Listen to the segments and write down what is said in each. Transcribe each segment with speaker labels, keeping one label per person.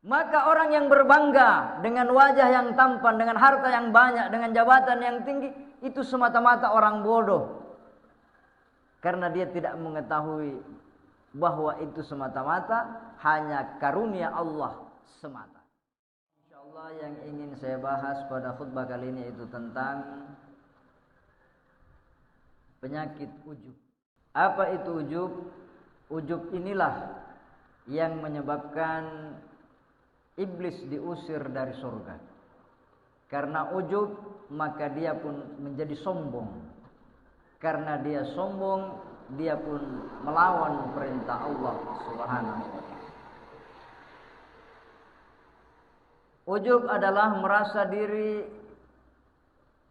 Speaker 1: Maka orang yang berbangga dengan wajah yang tampan, dengan harta yang banyak, dengan jabatan yang tinggi, itu semata-mata orang bodoh. Karena dia tidak mengetahui bahwa itu semata-mata hanya karunia Allah semata. Insyaallah yang ingin saya bahas pada khutbah kali ini itu tentang penyakit ujub. Apa itu ujub? Ujub inilah yang menyebabkan iblis diusir dari surga. Karena ujub, maka dia pun menjadi sombong. Karena dia sombong, dia pun melawan perintah Allah Subhanahu wa taala. Ujub adalah merasa diri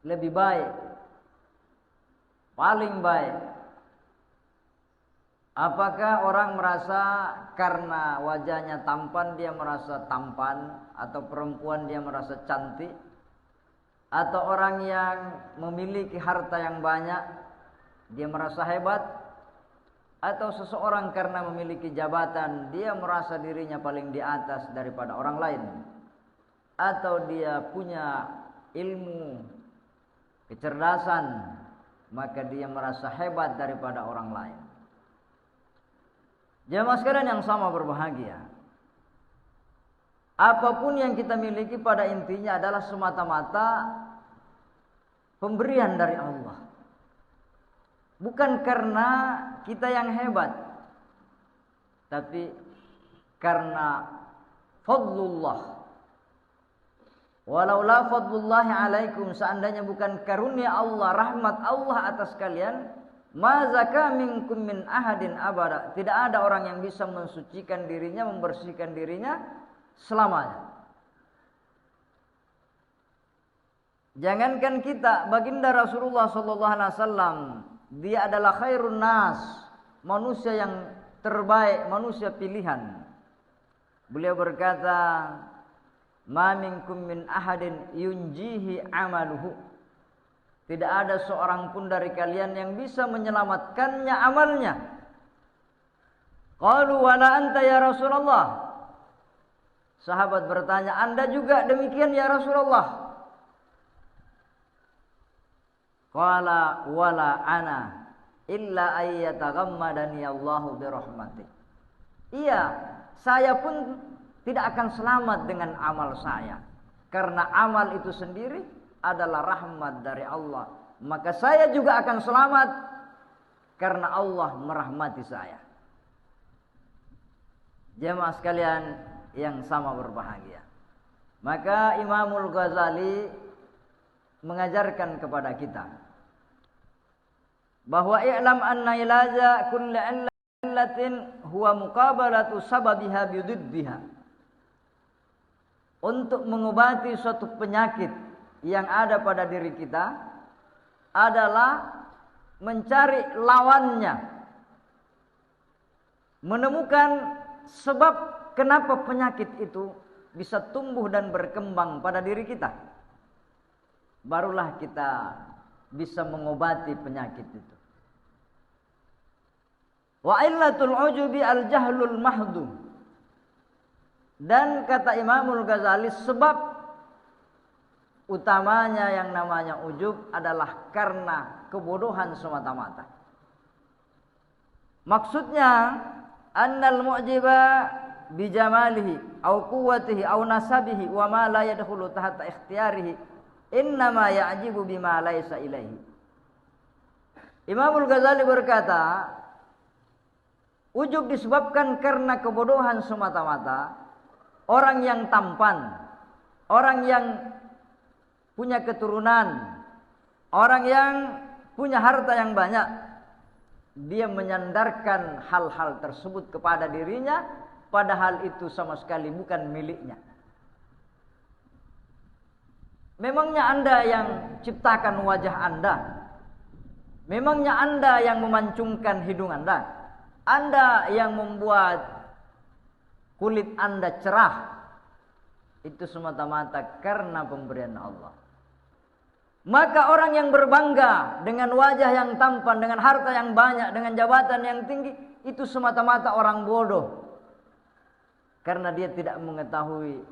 Speaker 1: lebih baik, paling baik. Apakah orang merasa karena wajahnya tampan dia merasa tampan, atau perempuan dia merasa cantik, atau orang yang memiliki harta yang banyak dia merasa hebat, atau seseorang karena memiliki jabatan dia merasa dirinya paling di atas daripada orang lain, atau dia punya ilmu, kecerdasan, maka dia merasa hebat daripada orang lain. Jemaah sekalian yang sama berbahagia, apapun yang kita miliki pada intinya adalah semata-mata pemberian dari Allah. Bukan karena kita yang hebat, tapi karena fadlullah. Walaula fadlullahi alaikum, seandainya bukan karunia Allah, rahmat Allah atas kalian, ma zaka minkum min ahadin abada, tidak ada orang yang bisa mensucikan dirinya, membersihkan dirinya selamanya. Jangankan kita, baginda Rasulullah sallallahu alaihi wasallam, dia adalah khairun nas, manusia yang terbaik, manusia pilihan. Beliau berkata, ma minkum min ahadin yunjihi amaluhu, tidak ada seorang pun dari kalian yang bisa menyelamatkannya amalnya. Qalu wala anta ya Rasulullah. Sahabat bertanya, Anda juga demikian ya Rasulullah? Qala wala ana illa ayyataghammadani Allahu birahmatih. Iya, saya pun tidak akan selamat dengan amal saya, karena amal itu sendiri adalah rahmat dari Allah. Maka saya juga akan selamat karena Allah merahmati saya. Jemaah sekalian yang sama berbahagia, maka Imamul Ghazali mengajarkan kepada kita bahwa i'lam anna ilaja kulli illatin huwa muqabalatu sababiha bididdiha. Untuk mengobati suatu penyakit yang ada pada diri kita adalah mencari lawannya, menemukan sebab kenapa penyakit itu bisa tumbuh dan berkembang pada diri kita. Barulah kita bisa mengobati penyakit itu. Wa illatul ujubi al-jahlul mahdu. Dan kata Imamul Ghazali, sebab utamanya yang namanya ujub adalah karena kebodohan semata-mata. Maksudnya, annal mu'jiba bijamalihi au quwwatihi au nasabihi wa ma la yadkhulu tahta ikhtiyarihi innama ya'jibu bima laysa ilaihi. Imamul Ghazali berkata, ujub disebabkan karena kebodohan semata-mata. Orang yang tampan, orang yang punya keturunan, orang yang punya harta yang banyak, dia menyandarkan hal-hal tersebut kepada dirinya, padahal itu sama sekali bukan miliknya. Memangnya Anda yang ciptakan wajah Anda? Memangnya Anda yang memancungkan hidung Anda? Anda yang membuat kulit Anda cerah? Itu semata-mata karena pemberian Allah. Maka orang yang berbangga dengan wajah yang tampan, dengan harta yang banyak, dengan jabatan yang tinggi, itu semata-mata orang bodoh. karena dia tidak mengetahui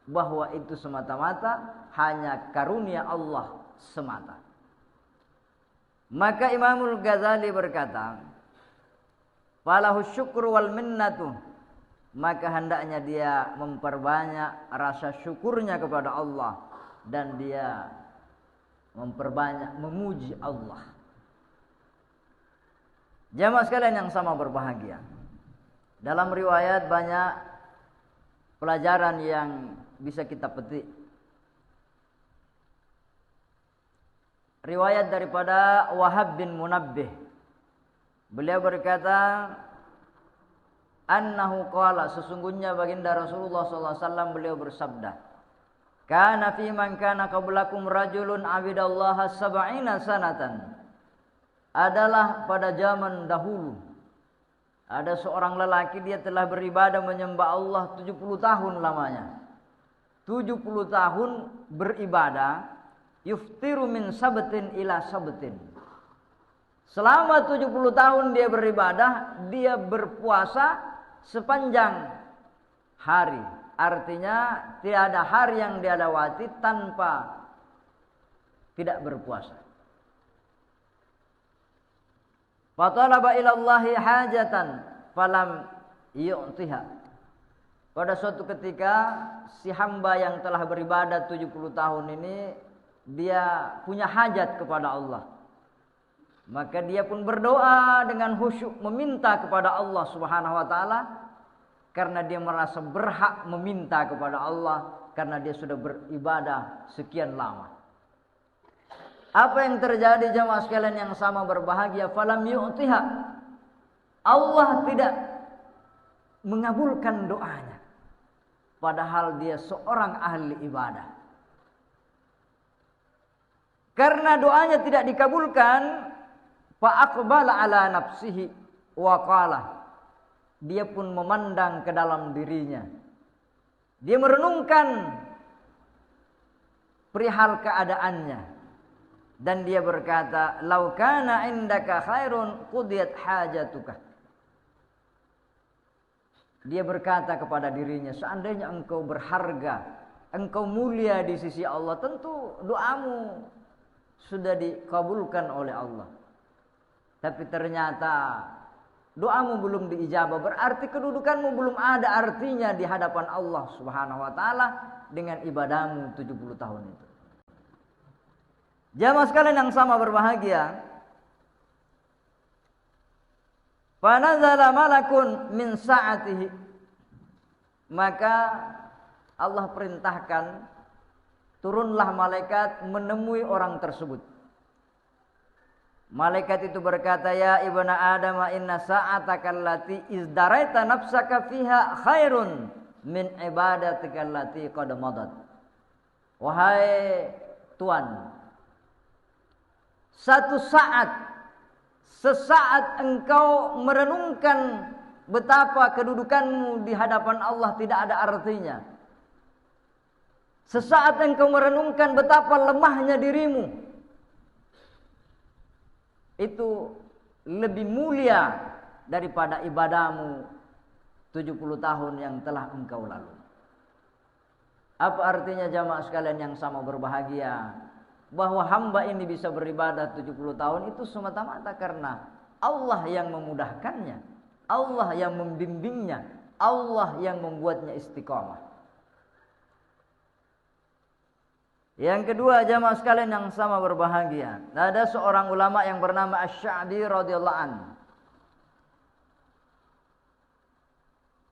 Speaker 1: bahwa itu semata-mata hanya karunia Allah semata. Maka Imamul Ghazali berkata, falahu syukru wal minnatu, maka hendaknya dia memperbanyak rasa syukurnya kepada Allah dan dia memperbanyak memuji Allah. Jamaah sekalian yang sama berbahagia, dalam riwayat banyak pelajaran yang bisa kita petik. Riwayat daripada Wahab bin Munabbih, beliau berkata, annahu qala, sesungguhnya baginda Rasulullah SAW beliau bersabda, kana fi man kana qablakum rajulun abidallaha sab'ina sanatan, adalah pada zaman dahulu ada seorang lelaki, dia telah beribadah menyembah Allah 70 tahun lamanya. 70 tahun beribadah, yuftiru min sabtin ila sabtin. Selama 70 tahun dia beribadah, dia berpuasa sepanjang hari. Artinya tiada hari yang dia lewati tanpa tidak berpuasa. Fatalaba ilallahi hajatan falam yu'tiha. Pada suatu ketika si hamba yang telah beribadah 70 tahun ini, dia punya hajat kepada Allah. Maka dia pun berdoa dengan khusyuk meminta kepada Allah Subhanahu wa taala, karena dia merasa berhak meminta kepada Allah karena dia sudah beribadah sekian lama. Apa yang terjadi jamaah sekalian yang sama berbahagia? Falam yu'tiha. Allah tidak mengabulkan doanya, padahal dia seorang ahli ibadah. Karena doanya tidak dikabulkan, fa aqbala ala nafsihi wa qala, dia pun memandang ke dalam dirinya. Dia merenungkan perihal keadaannya. Dan dia berkata, "Lau kana indaka khairun qudiyat hajatuka." Dia berkata kepada dirinya, seandainya engkau berharga, engkau mulia di sisi Allah, tentu doamu sudah dikabulkan oleh Allah. Tapi ternyata doamu belum diijabah, berarti kedudukanmu belum ada artinya di hadapan Allah Subhanahu wa taala dengan ibadahmu 70 tahun itu. Jamaah sekalian yang sama berbahagia, fanazala malakun min sa'atihi, maka Allah perintahkan turunlah malaikat menemui orang tersebut. Malaikat itu berkata, ya ibna Adam, inna sa'ataka allati izdaraita nafsaka fiha khairun min ibadatika allati qad madat. Wahai Tuan, satu saat, sesaat engkau merenungkan betapa kedudukanmu di hadapan Allah tidak ada artinya. Sesaat engkau merenungkan betapa lemahnya dirimu, itu lebih mulia daripada ibadahmu 70 tahun yang telah engkau lalui. Apa artinya jamaah sekalian yang sama berbahagia? Bahwa hamba ini bisa beribadah 70 tahun itu semata-mata karena Allah yang memudahkannya, Allah yang membimbingnya, Allah yang membuatnya istiqamah. Yang kedua jamaah sekalian yang sama berbahagia, ada seorang ulama yang bernama Asy-Sya'bi radhiyallahu anhu.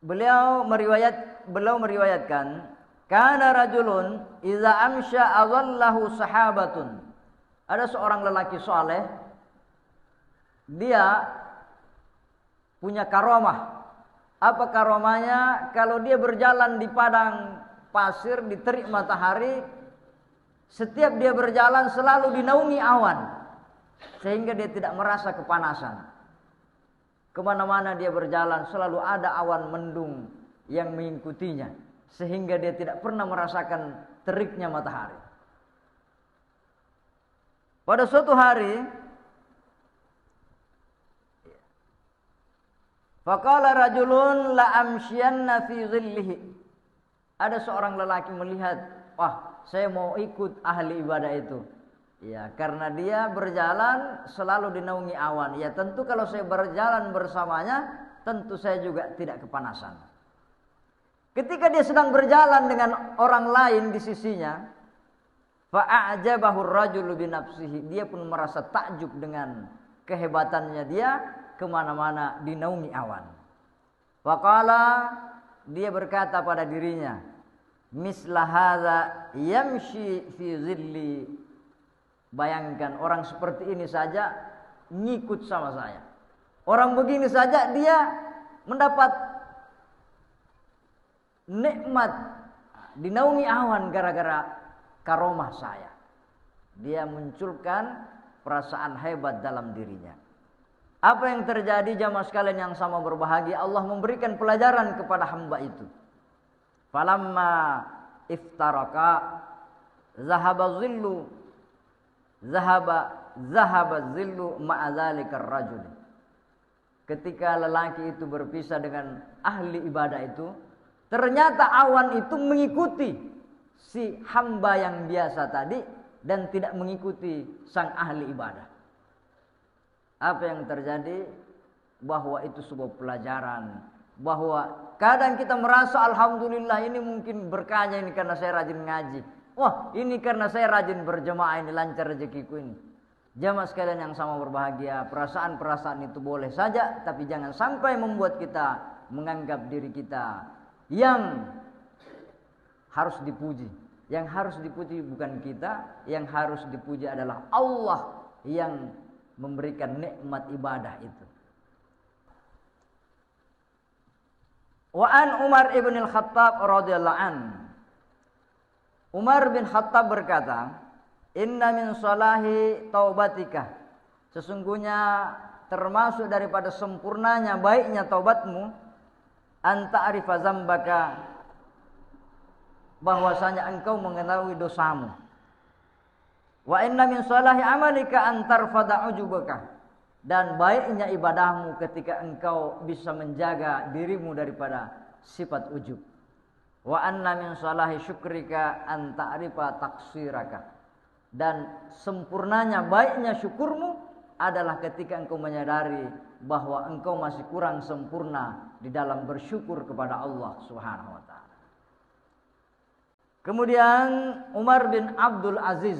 Speaker 1: Beliau meriwayatkan, kana rajulun idza amsha adallahu sahabatun. Ada seorang lelaki saleh, dia punya karomah. Apa karomahnya? Kalau dia berjalan di padang pasir di terik matahari, setiap dia berjalan selalu dinaungi awan, sehingga dia tidak merasa kepanasan. Kemana-mana dia berjalan selalu ada awan mendung yang mengikutinya, sehingga dia tidak pernah merasakan teriknya matahari. Pada suatu hari Faqala rajulun la amshiyanna fi dhillihi. Ada seorang lelaki melihat, wah, saya mau ikut ahli ibadah itu. Ya, karena dia berjalan selalu dinaungi awan. Ya, tentu kalau saya berjalan bersamanya, tentu saya juga tidak kepanasan. Ketika dia sedang berjalan dengan orang lain di sisinya, fa'ajabahu ar-rajulu bi nafsihi. Dia pun merasa takjub dengan kehebatannya dia, kemana-mana dinaungi awan. Faqala, dia berkata pada dirinya, misla hadza yamshi fi zilli. Bayangkan orang seperti ini saja ngikut sama saya. Orang begini saja dia mendapat nikmat dinaungi awan gara-gara karomah saya. Dia munculkan perasaan hebat dalam dirinya. Apa yang terjadi jamaah sekalian yang sama berbahagia, Allah memberikan pelajaran kepada hamba itu. Falamma iftaraka zahaba zillu ma'a dzalikar rajul. Ketika lelaki itu berpisah dengan ahli ibadah itu, ternyata awan itu mengikuti si hamba yang biasa tadi dan tidak mengikuti sang ahli ibadah. Apa yang terjadi? Bahwa itu sebuah pelajaran, bahwa kadang kita merasa alhamdulillah ini mungkin berkahnya ini karena saya rajin ngaji. Wah, ini karena saya rajin berjemaah, ini lancar rezekiku ini. Jamaah sekalian yang sama berbahagia, perasaan-perasaan itu boleh saja, tapi jangan sampai membuat kita menganggap diri kita yang harus dipuji. Yang harus dipuji bukan kita, yang harus dipuji adalah Allah yang memberikan nikmat ibadah itu. Wa an Umar ibn al-Khattab radhiyallahu anhu. Umar bin Khattab berkata, inna min salahi taubatika. Sesungguhnya termasuk daripada sempurnanya baiknya taubatmu, anta arifa zambaka, bahwasanya engkau mengetahui dosamu. Wa inna min salahi amalika an tarfada ujubaka. Dan baiknya ibadahmu ketika engkau bisa menjaga dirimu daripada sifat ujub. Wa anna min salahi syukrika an ta'rifa taksiraka. Dan sempurnanya baiknya syukurmu adalah ketika engkau menyadari bahwa engkau masih kurang sempurna di dalam bersyukur kepada Allah Subhanahu wa taala. Kemudian Umar bin Abdul Aziz,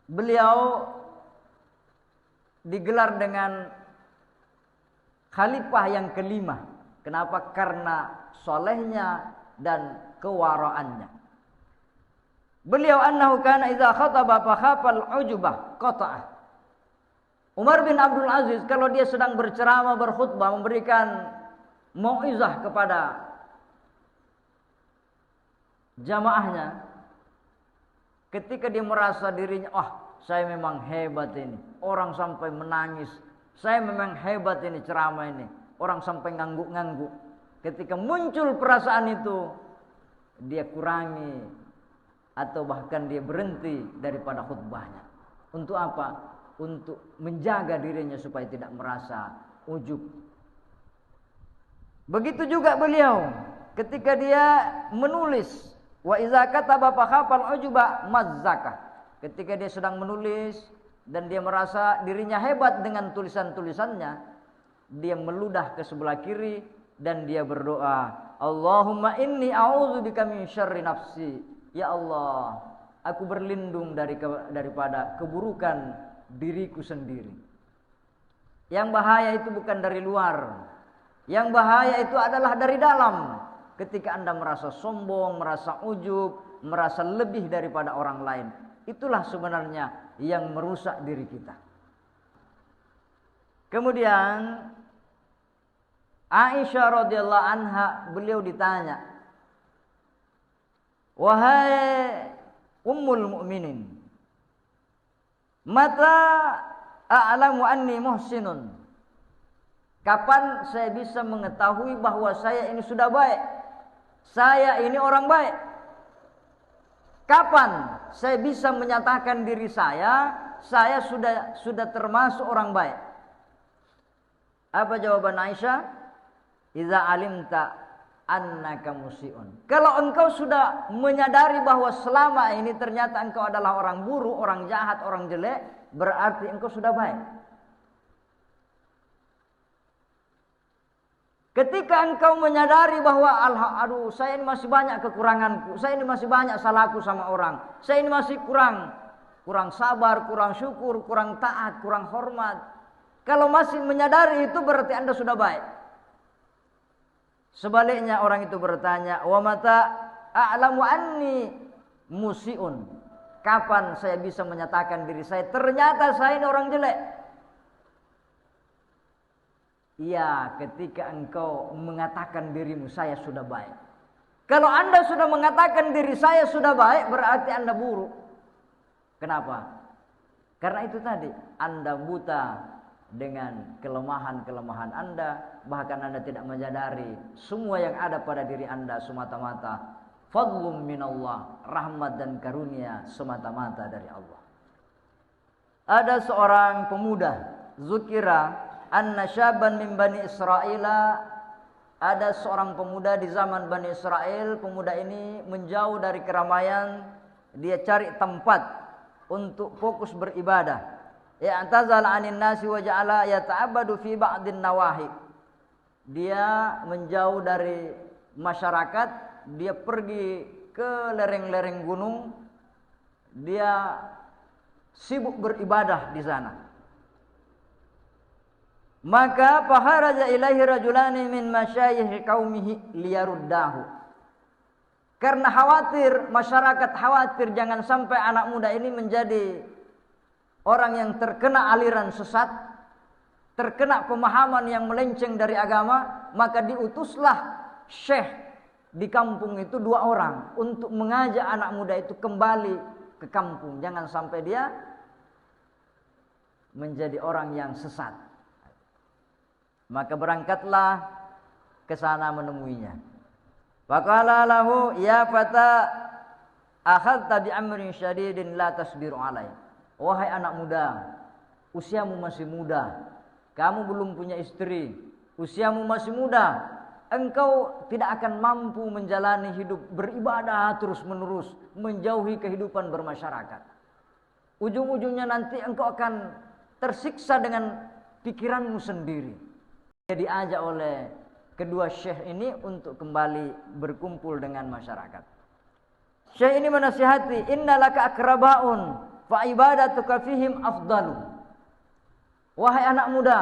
Speaker 1: beliau digelar dengan khalifah yang kelima. Kenapa? Karena solehnya dan kewaraannya. Beliau annahu kana idza khataba fa khafal ujubah qata'ah. Umar bin Abdul Aziz kalau dia sedang berceramah, berkhutbah, memberikan mauizah kepada jamaahnya, ketika dia merasa dirinya, saya memang hebat ini, orang sampai menangis, saya memang hebat ini ceramah ini, orang sampai ngangguk-ngangguk. Ketika muncul perasaan itu, dia kurangi atau bahkan dia berhenti daripada khutbahnya. Untuk apa? Untuk menjaga dirinya supaya tidak merasa ujub. Begitu juga beliau ketika dia menulis, wa iza kataba fa khafal ujuba mazzaka. Ketika dia sedang menulis dan dia merasa dirinya hebat dengan tulisan-tulisannya, dia meludah ke sebelah kiri dan dia berdoa, Allahumma inni a'udzubika min syarri nafsi. Ya Allah, aku berlindung daripada keburukan diriku sendiri. Yang bahaya itu bukan dari luar. Yang bahaya itu adalah dari dalam. Ketika Anda merasa sombong, merasa ujub, merasa lebih daripada orang lain, itulah sebenarnya yang merusak diri kita. Kemudian Aisyah radhiyallahu anha, beliau ditanya, wahai ummul mu'minin, mata a'lamu anni muhsinun, kapan saya bisa mengetahui bahwa saya ini sudah baik, saya ini orang baik? Kapan saya bisa menyatakan diri saya sudah termasuk orang baik? Apa jawaban Aisyah? Idza alimta annaka musiun. Kalau engkau sudah menyadari bahwa selama ini ternyata engkau adalah orang buruk, orang jahat, orang jelek, berarti engkau sudah baik. Ketika engkau menyadari bahwa aduh, saya ini masih banyak kekuranganku, saya ini masih banyak salahku sama orang, saya ini masih kurang sabar, kurang syukur, kurang taat, kurang hormat. Kalau masih menyadari itu berarti Anda sudah baik. Sebaliknya orang itu bertanya, wa mata a'lamu anni musiun. Kapan saya bisa menyatakan diri saya ternyata saya ini orang jelek? Iya, ketika engkau mengatakan dirimu saya sudah baik. Kalau Anda sudah mengatakan diri saya sudah baik, berarti Anda buruk. Kenapa? Karena itu tadi, Anda buta dengan kelemahan-kelemahan Anda, bahkan Anda tidak menyadari semua yang ada pada diri Anda semata-mata fadlun minallah, rahmat dan karunia semata-mata dari Allah. Ada seorang pemuda, Zukira anna syaban min Bani Israila, ada seorang pemuda di zaman Bani Israel. Pemuda ini menjauh dari keramaian, dia cari tempat untuk fokus beribadah. I'tazal 'anil nasi wa ja'ala yata'abbadu fi ba'din nawahi. Dia menjauh dari masyarakat, dia pergi ke lereng-lereng gunung, dia sibuk beribadah di sana. Maka faharaja ilaihi rajulani min masyayikh qaumihi liyaruddahu. Karena khawatir, masyarakat khawatir jangan sampai anak muda ini menjadi orang yang terkena aliran sesat, terkena pemahaman yang melenceng dari agama, maka diutuslah syekh di kampung itu 2 orang untuk mengajak anak muda itu kembali ke kampung, jangan sampai dia menjadi orang yang sesat. Maka berangkatlah ke sana menemuinya. Faqala lahu ya fata akhadta bi amrin syadidin la tasbiru alai. Wahai anak muda, usiamu masih muda, kamu belum punya istri, usiamu masih muda, engkau tidak akan mampu menjalani hidup beribadah terus menerus, menjauhi kehidupan bermasyarakat. Ujung-ujungnya nanti engkau akan tersiksa dengan pikiranmu sendiri. Dia diajak oleh kedua syekh ini untuk kembali berkumpul dengan masyarakat. Syekh ini menasihati, innalaka akrabaun fa ibadatuka fihim afdalu. Wahai anak muda,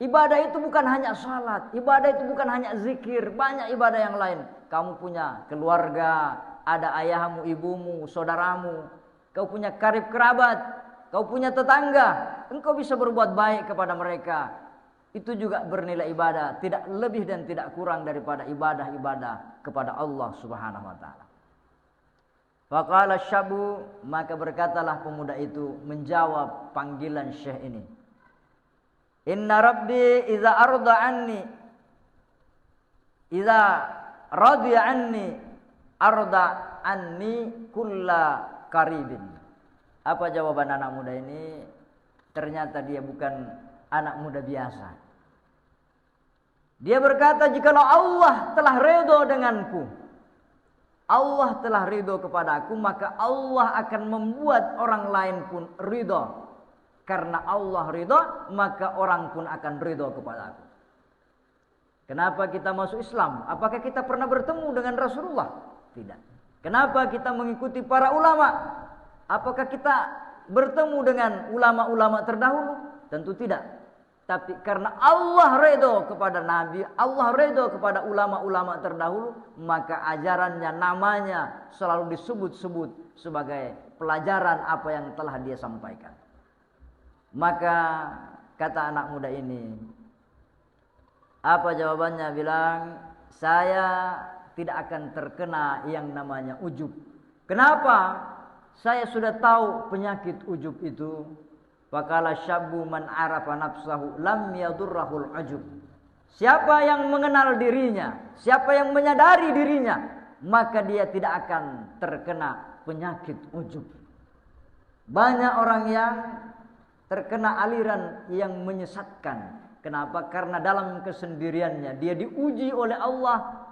Speaker 1: ibadah itu bukan hanya salat, ibadah itu bukan hanya zikir, banyak ibadah yang lain. Kamu punya keluarga, ada ayahmu, ibumu, saudaramu, kau punya karib kerabat, kau punya tetangga, engkau bisa berbuat baik kepada mereka. Itu juga bernilai ibadah, tidak lebih dan tidak kurang daripada ibadah-ibadah kepada Allah Subhanahu wa taala. Faqala syabu, maka berkatalah pemuda itu menjawab panggilan syekh ini. Inna rabbi idza arda anni, idza radiya anni arda anni kulla qaribin. Apa jawaban anak muda ini? Ternyata dia bukan anak muda biasa. Dia berkata, jikalau Allah telah ridho denganku, Allah telah ridho kepadaku, maka Allah akan membuat orang lain pun ridho. Karena Allah ridho, maka orang pun akan ridho kepadaku. Kenapa kita masuk Islam? Apakah kita pernah bertemu dengan Rasulullah? Tidak. Kenapa kita mengikuti para ulama? Apakah kita bertemu dengan ulama-ulama terdahulu? Tentu tidak. Tapi karena Allah ridho kepada Nabi, Allah ridho kepada ulama-ulama terdahulu, maka ajarannya, namanya selalu disebut-sebut sebagai pelajaran apa yang telah dia sampaikan. Maka kata anak muda ini, apa jawabannya? Bilang, saya tidak akan terkena yang namanya ujub. Kenapa? Saya sudah tahu penyakit ujub itu. Faqala syabbu man arafa nafsahu lam yadurrahul ujub. Siapa yang mengenal dirinya, siapa yang menyadari dirinya, maka dia tidak akan terkena penyakit ujub. Banyak orang yang terkena aliran yang menyesatkan, Kenapa? Karena dalam kesendiriannya dia diuji oleh Allah,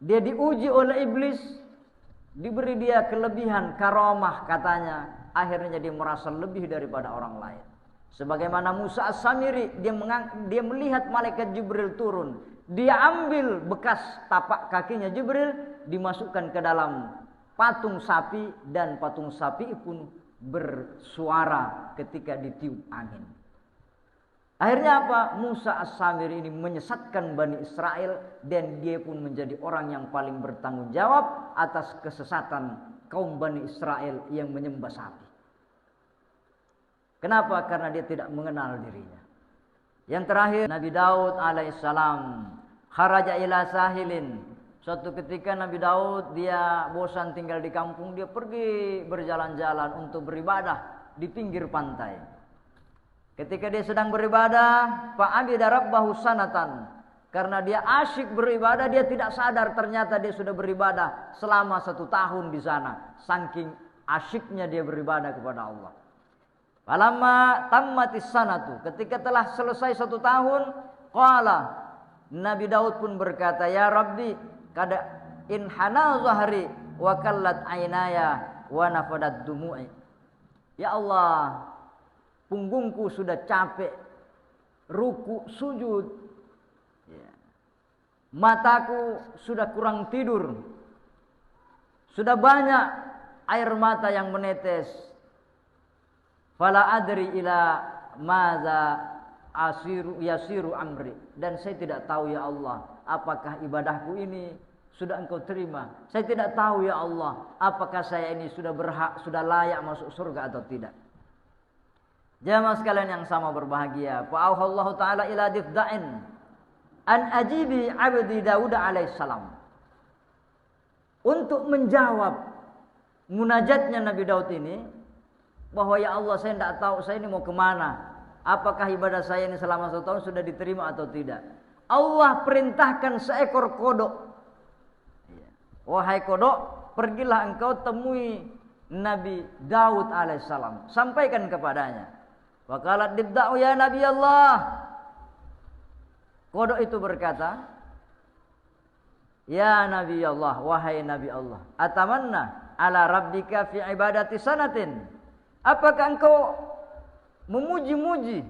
Speaker 1: dia diuji oleh iblis, diberi dia kelebihan karamah katanya. Akhirnya dia merasa lebih daripada orang lain. Sebagaimana Musa As-Samiri, dia melihat malaikat Jibril turun. Dia ambil bekas tapak kakinya Jibril, dimasukkan ke dalam patung sapi, dan patung sapi pun bersuara ketika ditiup angin. Akhirnya apa? Musa As-Samiri ini menyesatkan Bani Israel, dan dia pun menjadi orang yang paling bertanggung jawab atas kesesatan kaum Bani Israel yang menyembah sapi. Kenapa? Karena dia tidak mengenal dirinya. Yang terakhir, Nabi Daud alaihissalam kharaja ila sahilin. Suatu ketika Nabi Daud dia bosan tinggal di kampung, dia pergi berjalan-jalan untuk beribadah di pinggir pantai. Ketika dia sedang beribadah, fa'abida rabbahu sanatan. Karena dia asyik beribadah, dia tidak sadar ternyata dia sudah beribadah selama 1 tahun di sana. Saking asyiknya dia beribadah kepada Allah. Falamma tammatis sanatu, ketika telah selesai 1 tahun, qala, Nabi Daud pun berkata, ya Rabbi, kada inhana zahri wa kallat ainaya wa nafadat dumu'i. Ya Allah, punggungku sudah capek, ruku sujud, mataku sudah kurang tidur, sudah banyak air mata yang menetes. Fala adri ila maza yasiru amri, dan saya tidak tahu ya Allah, apakah ibadahku ini sudah Engkau terima. Saya tidak tahu ya Allah, apakah saya ini sudah berhak, sudah layak masuk surga atau tidak. Jamaah sekalian yang sama berbahagia, fa'auhallahu ta'ala ila difda'in an ajibi abdi Daud alaihissalam, untuk menjawab munajatnya Nabi Daud ini, bahwa ya Allah, saya tidak tahu saya ini mau kemana, apakah ibadah saya ini selama 1 tahun sudah diterima atau tidak. Allah perintahkan seekor kodok, wahai kodok, pergilah engkau temui Nabi Daud alaihissalam, sampaikan kepadanya. Waqalat dibda'u ya Nabi Allah. Kodok itu berkata, ya Nabi Allah, wahai Nabi Allah, atamanna ala rabbika fi ibadati sanatin. Apakah engkau memuji-muji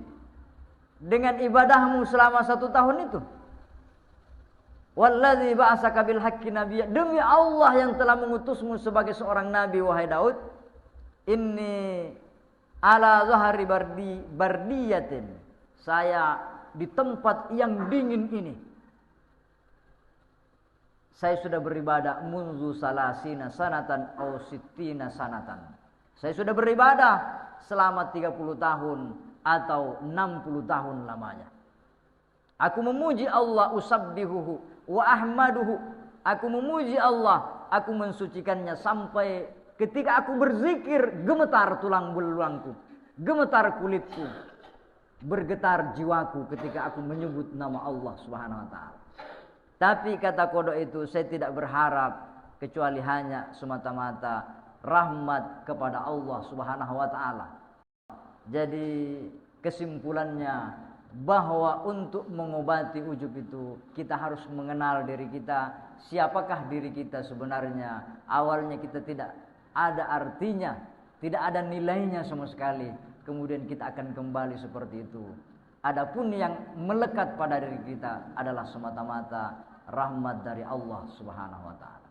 Speaker 1: dengan ibadahmu selama 1 tahun itu? Wallazi ba'asaka bil haqqi nabiyya, demi Allah yang telah mengutusmu sebagai seorang nabi, wahai Daud, inni ala zahari bardiyatin, saya di tempat yang dingin ini saya sudah beribadah munzu salasina sanatan au sittina sanatan. Saya sudah beribadah selama 30 tahun atau 60 tahun lamanya. Aku memuji Allah, usabbihuhu wa ahmaduhu. Aku memuji Allah, aku mensucikannya sampai ketika aku berzikir gemetar tulang belulangku, gemetar kulitku, bergetar jiwaku ketika aku menyebut nama Allah Subhanahu wa taala. Tapi kata kodok itu, saya tidak berharap kecuali hanya semata-mata rahmat kepada Allah Subhanahu wa taala. Jadi kesimpulannya bahwa untuk mengobati ujub itu kita harus mengenal diri kita, siapakah diri kita sebenarnya. Awalnya kita tidak ada artinya, tidak ada nilainya sama sekali. Kemudian kita akan kembali seperti itu. Adapun yang melekat pada diri kita adalah semata-mata rahmat dari Allah Subhanahu wa taala.